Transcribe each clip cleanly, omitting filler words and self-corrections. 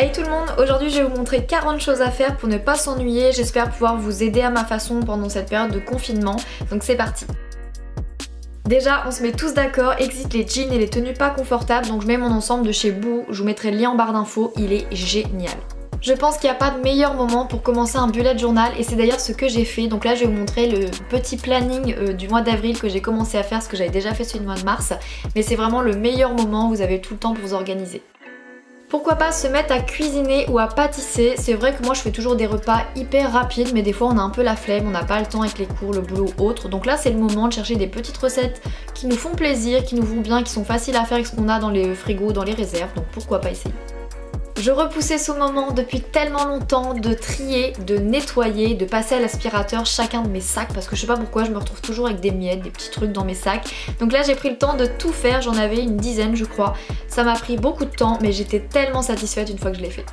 Hey tout le monde, aujourd'hui je vais vous montrer 40 choses à faire pour ne pas s'ennuyer. J'espère pouvoir vous aider à ma façon pendant cette période de confinement. Donc c'est parti. Déjà on se met tous d'accord, exit les jeans et les tenues pas confortables. Donc je mets mon ensemble de chez Boo, je vous mettrai le lien en barre d'infos, il est génial. Je pense qu'il n'y a pas de meilleur moment pour commencer un bullet journal et c'est d'ailleurs ce que j'ai fait. Donc là je vais vous montrer le petit planning du mois d'avril que j'ai commencé à faire, ce que j'avais déjà fait sur le mois de mars. Mais c'est vraiment le meilleur moment, vous avez tout le temps pour vous organiser. Pourquoi pas se mettre à cuisiner ou à pâtisser. C'est vrai que moi je fais toujours des repas hyper rapides mais des fois on a un peu la flemme, on n'a pas le temps avec les cours, le boulot ou autre. Donc là c'est le moment de chercher des petites recettes qui nous font plaisir, qui nous vont bien, qui sont faciles à faire avec ce qu'on a dans les frigos, dans les réserves. Donc pourquoi pas essayer. Je repoussais ce moment depuis tellement longtemps de trier, de nettoyer, de passer à l'aspirateur chacun de mes sacs parce que je sais pas pourquoi je me retrouve toujours avec des miettes, des petits trucs dans mes sacs. Donc là j'ai pris le temps de tout faire, j'en avais une dizaine je crois. Ça m'a pris beaucoup de temps mais j'étais tellement satisfaite une fois que je l'ai fait.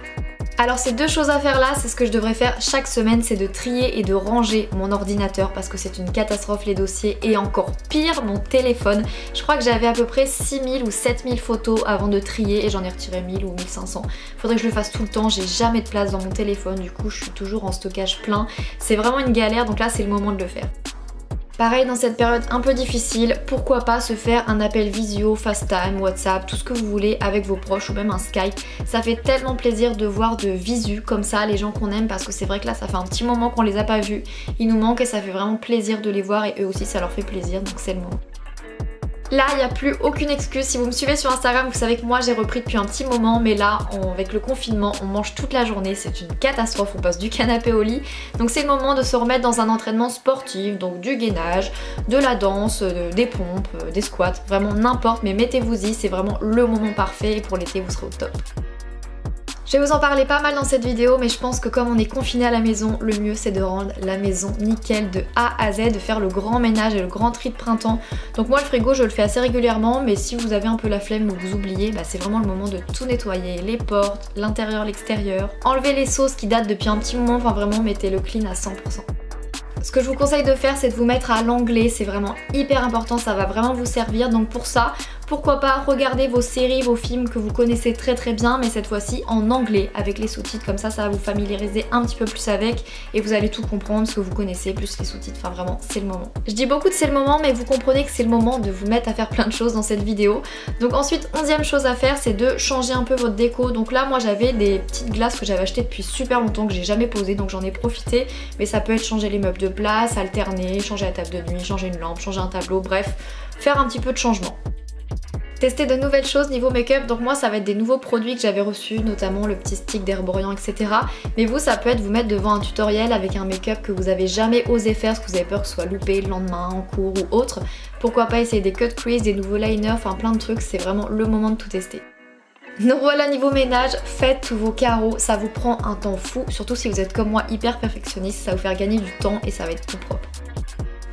Alors ces deux choses à faire là, c'est ce que je devrais faire chaque semaine, c'est de trier et de ranger mon ordinateur parce que c'est une catastrophe les dossiers et encore pire mon téléphone. Je crois que j'avais à peu près 6000 ou 7000 photos avant de trier et j'en ai retiré 1000 ou 1500. Faudrait que je le fasse tout le temps, j'ai jamais de place dans mon téléphone, du coup je suis toujours en stockage plein. C'est vraiment une galère donc là c'est le moment de le faire. Pareil dans cette période un peu difficile, pourquoi pas se faire un appel visio, FaceTime, WhatsApp, tout ce que vous voulez avec vos proches ou même un Skype. Ça fait tellement plaisir de voir de visu comme ça les gens qu'on aime parce que c'est vrai que là ça fait un petit moment qu'on les a pas vus. Ils nous manquent et ça fait vraiment plaisir de les voir et eux aussi ça leur fait plaisir donc c'est le moment. Là, il n'y a plus aucune excuse. Si vous me suivez sur Instagram, vous savez que moi j'ai repris depuis un petit moment, mais là, avec le confinement, on mange toute la journée. C'est une catastrophe, on passe du canapé au lit. Donc c'est le moment de se remettre dans un entraînement sportif, donc du gainage, de la danse, des pompes, des squats, vraiment n'importe, mais mettez-vous-y, c'est vraiment le moment parfait et pour l'été, vous serez au top. Je vais vous en parler pas mal dans cette vidéo mais je pense que comme on est confiné à la maison, le mieux c'est de rendre la maison nickel de A à Z, de faire le grand ménage et le grand tri de printemps. Donc moi le frigo je le fais assez régulièrement mais si vous avez un peu la flemme ou vous oubliez, bah c'est vraiment le moment de tout nettoyer, les portes, l'intérieur, l'extérieur, enlever les sauces qui datent depuis un petit moment, enfin vraiment mettez le clean à 100%. Ce que je vous conseille de faire c'est de vous mettre à l'anglais, c'est vraiment hyper important, ça va vraiment vous servir. Donc pour ça, pourquoi pas regarder vos séries, vos films que vous connaissez très très bien mais cette fois-ci en anglais avec les sous-titres, comme ça va vous familiariser un petit peu plus avec et vous allez tout comprendre ce que vous connaissez plus les sous-titres, enfin vraiment c'est le moment. Je dis beaucoup de c'est le moment mais vous comprenez que c'est le moment de vous mettre à faire plein de choses dans cette vidéo. Donc ensuite 11e chose à faire c'est de changer un peu votre déco. Donc là moi j'avais des petites glaces que j'avais achetées depuis super longtemps que j'ai jamais posées donc j'en ai profité mais ça peut être changer les meubles de place, alterner, changer la table de nuit, changer une lampe, changer un tableau, bref faire un petit peu de changement. Tester de nouvelles choses niveau make-up, donc moi ça va être des nouveaux produits que j'avais reçus, notamment le petit stick d'Herborian etc. Mais vous ça peut être vous mettre devant un tutoriel avec un make-up que vous avez jamais osé faire parce que vous avez peur que ce soit loupé le lendemain, en cours ou autre. Pourquoi pas essayer des cut crease, des nouveaux liners, enfin plein de trucs, c'est vraiment le moment de tout tester. Donc voilà niveau ménage, faites tous vos carreaux, ça vous prend un temps fou, surtout si vous êtes comme moi hyper perfectionniste, ça va vous faire gagner du temps et ça va être tout propre.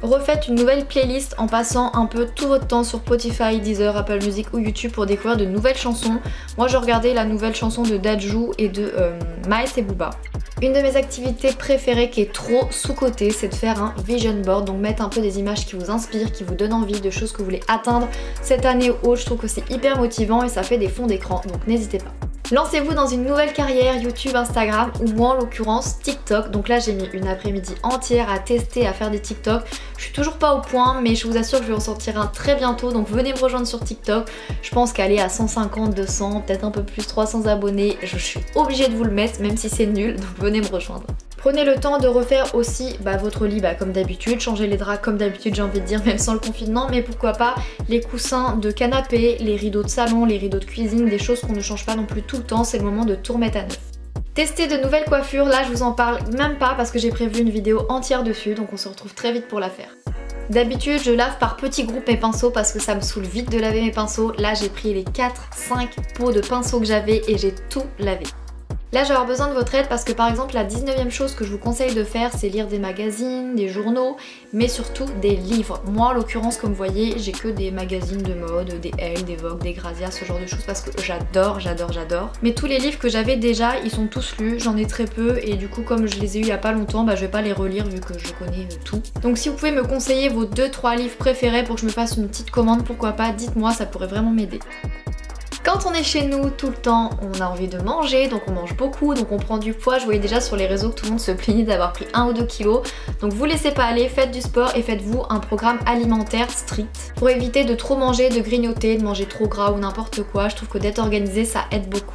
Refaites une nouvelle playlist en passant un peu tout votre temps sur Spotify, Deezer, Apple Music ou YouTube pour découvrir de nouvelles chansons. Moi je regardais la nouvelle chanson de Dadju et de Miles et Booba. Une de mes activités préférées qui est trop sous-cotée, c'est de faire un vision board, donc mettre un peu des images qui vous inspirent, qui vous donnent envie de choses que vous voulez atteindre cette année ou autre. Je trouve que c'est hyper motivant et ça fait des fonds d'écran, donc n'hésitez pas. Lancez-vous dans une nouvelle carrière YouTube, Instagram ou moi en l'occurrence TikTok. Donc là j'ai mis une après-midi entière à tester, à faire des TikTok. Je suis toujours pas au point mais je vous assure que je vais en sortir un très bientôt. Donc venez me rejoindre sur TikTok. Je pense qu'aller à 150, 200, peut-être un peu plus, 300 abonnés, je suis obligée de vous le mettre même si c'est nul. Donc venez me rejoindre. Prenez le temps de refaire aussi votre lit comme d'habitude, changer les draps comme d'habitude j'ai envie de dire, même sans le confinement, mais pourquoi pas les coussins de canapé, les rideaux de salon, les rideaux de cuisine, des choses qu'on ne change pas non plus tout le temps, c'est le moment de tout remettre à neuf. Tester de nouvelles coiffures, là je vous en parle même pas parce que j'ai prévu une vidéo entière dessus, donc on se retrouve très vite pour la faire. D'habitude je lave par petits groupes mes pinceaux parce que ça me saoule vite de laver mes pinceaux, là j'ai pris les 4-5 pots de pinceaux que j'avais et j'ai tout lavé. Là je vais avoir besoin de votre aide parce que par exemple la 19e chose que je vous conseille de faire c'est lire des magazines, des journaux, mais surtout des livres. Moi en l'occurrence comme vous voyez j'ai que des magazines de mode, des Elle, des Vogue, des Grazia, ce genre de choses parce que j'adore. Mais tous les livres que j'avais déjà ils sont tous lus, j'en ai très peu et du coup comme je les ai eu il y a pas longtemps je vais pas les relire vu que je connais tout. Donc si vous pouvez me conseiller vos 2-3 livres préférés pour que je me fasse une petite commande pourquoi pas, dites-moi ça pourrait vraiment m'aider. Quand on est chez nous tout le temps, on a envie de manger, donc on mange beaucoup, donc on prend du poids. Je voyais déjà sur les réseaux que tout le monde se plaignait d'avoir pris 1 ou 2 kilos. Donc vous laissez pas aller, faites du sport et faites-vous un programme alimentaire strict pour éviter de trop manger, de grignoter, de manger trop gras ou n'importe quoi. Je trouve que d'être organisé, ça aide beaucoup.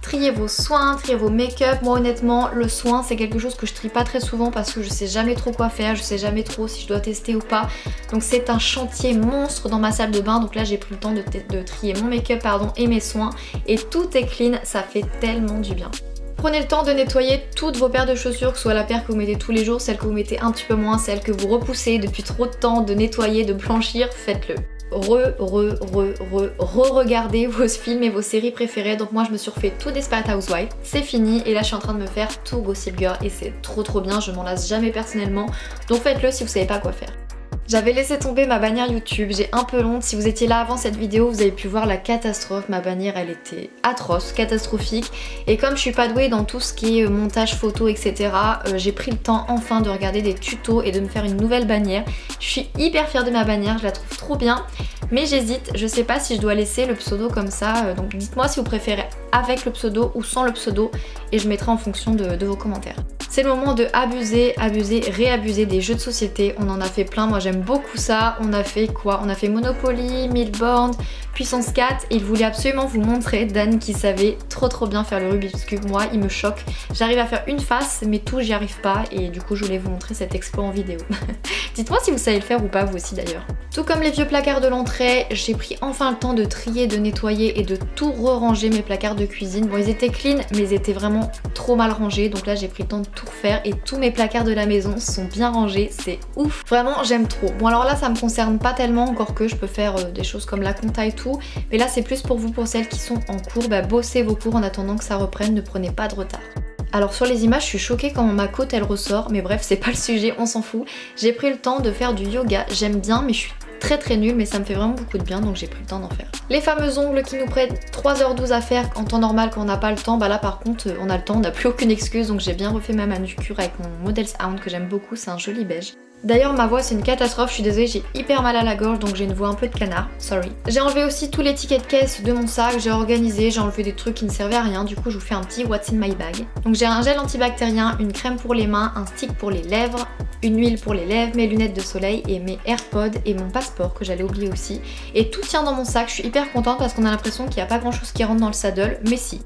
Triez vos soins, triez vos make-up. Moi honnêtement, le soin c'est quelque chose que je trie pas très souvent parce que je sais jamais trop quoi faire, je sais jamais trop si je dois tester ou pas. Donc c'est un chantier monstre dans ma salle de bain. Donc là j'ai pris le temps de trier mon make-up et mes soins. Et tout est clean, ça fait tellement du bien. Prenez le temps de nettoyer toutes vos paires de chaussures, que ce soit la paire que vous mettez tous les jours, celle que vous mettez un petit peu moins, celle que vous repoussez depuis trop de temps, de nettoyer, de blanchir, faites-le. Re-regardez vos films et vos séries préférées. Donc moi je me suis refait tout Desperate Housewives, c'est fini et là je suis en train de me faire tout Gossip Girl et c'est trop bien, je m'en lasse jamais personnellement, donc faites-le si vous savez pas quoi faire. J'avais laissé tomber ma bannière YouTube, j'ai un peu honte. Si vous étiez là avant cette vidéo, vous avez pu voir la catastrophe. Ma bannière, elle était atroce, catastrophique. Et comme je suis pas douée dans tout ce qui est montage photo, etc., j'ai pris le temps enfin de regarder des tutos et de me faire une nouvelle bannière. Je suis hyper fière de ma bannière, je la trouve trop bien. Mais j'hésite, je sais pas si je dois laisser le pseudo comme ça. Donc dites-moi si vous préférez avec le pseudo ou sans le pseudo et je mettrai en fonction de vos commentaires. C'est le moment de abuser, réabuser des jeux de société. On en a fait plein, moi j'aime beaucoup ça. On a fait quoi? On a fait Monopoly, Milbound, Puissance 4 et il voulait absolument vous montrer Dan qui savait trop bien faire le Rubik's Cube. Moi il me choque. J'arrive à faire une face mais tout j'y arrive pas et du coup je voulais vous montrer cet exploit en vidéo. Dites-moi si vous savez le faire ou pas vous aussi d'ailleurs. Tout comme les vieux placards de l'entrée, j'ai pris enfin le temps de trier, de nettoyer et de tout re-ranger mes placards de cuisine. Bon ils étaient clean mais ils étaient vraiment trop mal rangés donc là j'ai pris le temps de tout refaire et tous mes placards de la maison sont bien rangés, c'est ouf. Vraiment j'aime trop. Bon alors là ça me concerne pas tellement encore que je peux faire des choses comme la compta et tout mais là c'est plus pour vous, pour celles qui sont en cours, bossez vos cours en attendant que ça reprenne, ne prenez pas de retard. Alors sur les images je suis choquée quand ma côte elle ressort mais bref c'est pas le sujet, on s'en fout. J'ai pris le temps de faire du yoga, j'aime bien mais je suis très nulle mais ça me fait vraiment beaucoup de bien donc j'ai pris le temps d'en faire. Les fameux ongles qui nous prennent 3h12 à faire en temps normal quand on n'a pas le temps, là par contre on a le temps, on n'a plus aucune excuse donc j'ai bien refait ma manucure avec mon Models Hound que j'aime beaucoup, c'est un joli beige. D'ailleurs ma voix c'est une catastrophe, je suis désolée, j'ai hyper mal à la gorge donc j'ai une voix un peu de canard, sorry. J'ai enlevé aussi tous les tickets de caisse de mon sac, j'ai organisé, j'ai enlevé des trucs qui ne servaient à rien, du coup je vous fais un petit what's in my bag. Donc j'ai un gel antibactérien, une crème pour les mains, un stick pour les lèvres, une huile pour les lèvres, mes lunettes de soleil et mes AirPods et mon passeport que j'allais oublier aussi. Et tout tient dans mon sac, je suis hyper contente parce qu'on a l'impression qu'il n'y a pas grand chose qui rentre dans le saddle, mais si.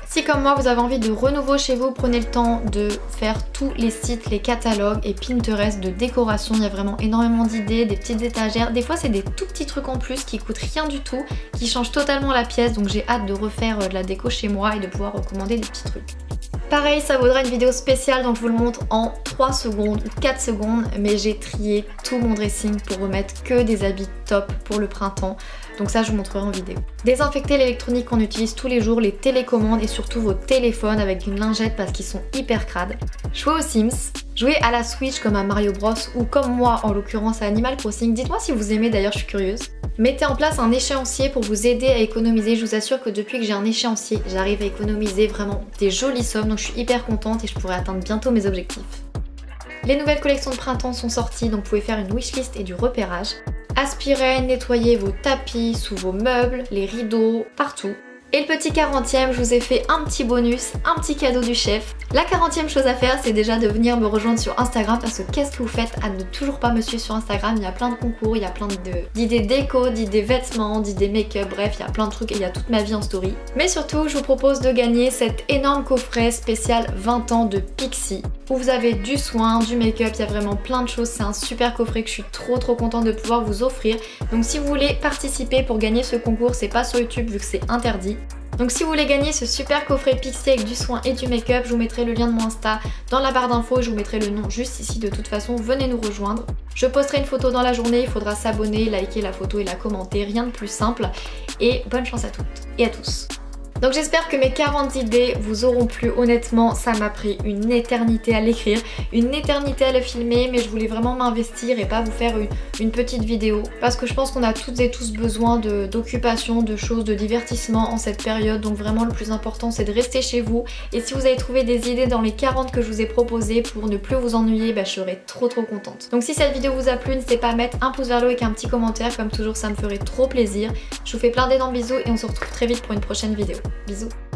Si comme moi vous avez envie de renouveau chez vous, prenez le temps de faire tous les sites, les catalogues et Pinterest de décoration. Il y a vraiment énormément d'idées, des petites étagères. Des fois c'est des tout petits trucs en plus qui coûtent rien du tout, qui changent totalement la pièce. Donc j'ai hâte de refaire de la déco chez moi et de pouvoir recommander des petits trucs. Pareil, ça vaudra une vidéo spéciale donc je vous le montre en 3 secondes ou 4 secondes. Mais j'ai trié tout mon dressing pour remettre que des habits top pour le printemps. Donc ça je vous montrerai en vidéo. Désinfecter l'électronique qu'on utilise tous les jours, les télécommandes et surtout vos téléphones avec une lingette parce qu'ils sont hyper crades. Jouer aux Sims, jouer à la Switch comme à Mario Bros ou comme moi en l'occurrence à Animal Crossing. Dites-moi si vous aimez d'ailleurs, je suis curieuse. Mettez en place un échéancier pour vous aider à économiser. Je vous assure que depuis que j'ai un échéancier, j'arrive à économiser vraiment des jolies sommes. Donc je suis hyper contente et je pourrai atteindre bientôt mes objectifs. Les nouvelles collections de printemps sont sorties donc vous pouvez faire une wishlist et du repérage. Aspirez, nettoyez vos tapis, sous vos meubles, les rideaux, partout. Et le petit 40e, je vous ai fait un petit bonus, un petit cadeau du chef. La 40e chose à faire, c'est déjà de venir me rejoindre sur Instagram parce que qu'est-ce que vous faites à ne toujours pas me suivre sur Instagram? Il y a plein de concours, il y a plein d'idées déco, d'idées vêtements, d'idées make-up, bref, il y a plein de trucs et il y a toute ma vie en story. Mais surtout, je vous propose de gagner cet énorme coffret spécial 20 ans de Pixi où vous avez du soin, du make-up, il y a vraiment plein de choses. C'est un super coffret que je suis trop contente de pouvoir vous offrir. Donc si vous voulez participer pour gagner ce concours, c'est pas sur YouTube vu que c'est interdit. Donc si vous voulez gagner ce super coffret Pixi avec du soin et du make-up, je vous mettrai le lien de mon Insta dans la barre d'infos, je vous mettrai le nom juste ici de toute façon, venez nous rejoindre. Je posterai une photo dans la journée, il faudra s'abonner, liker la photo et la commenter, rien de plus simple. Et bonne chance à toutes et à tous. Donc j'espère que mes 40 idées vous auront plu. Honnêtement, ça m'a pris une éternité à l'écrire, une éternité à le filmer, mais je voulais vraiment m'investir et pas vous faire une petite vidéo. Parce que je pense qu'on a toutes et tous besoin d'occupation, de choses, de divertissement en cette période. Donc vraiment le plus important c'est de rester chez vous. Et si vous avez trouvé des idées dans les 40 que je vous ai proposées pour ne plus vous ennuyer, bah, je serais trop contente. Donc si cette vidéo vous a plu, n'hésitez pas à mettre un pouce vers le haut avec un petit commentaire. Comme toujours, ça me ferait trop plaisir. Je vous fais plein d'énormes bisous et on se retrouve très vite pour une prochaine vidéo. Bisous.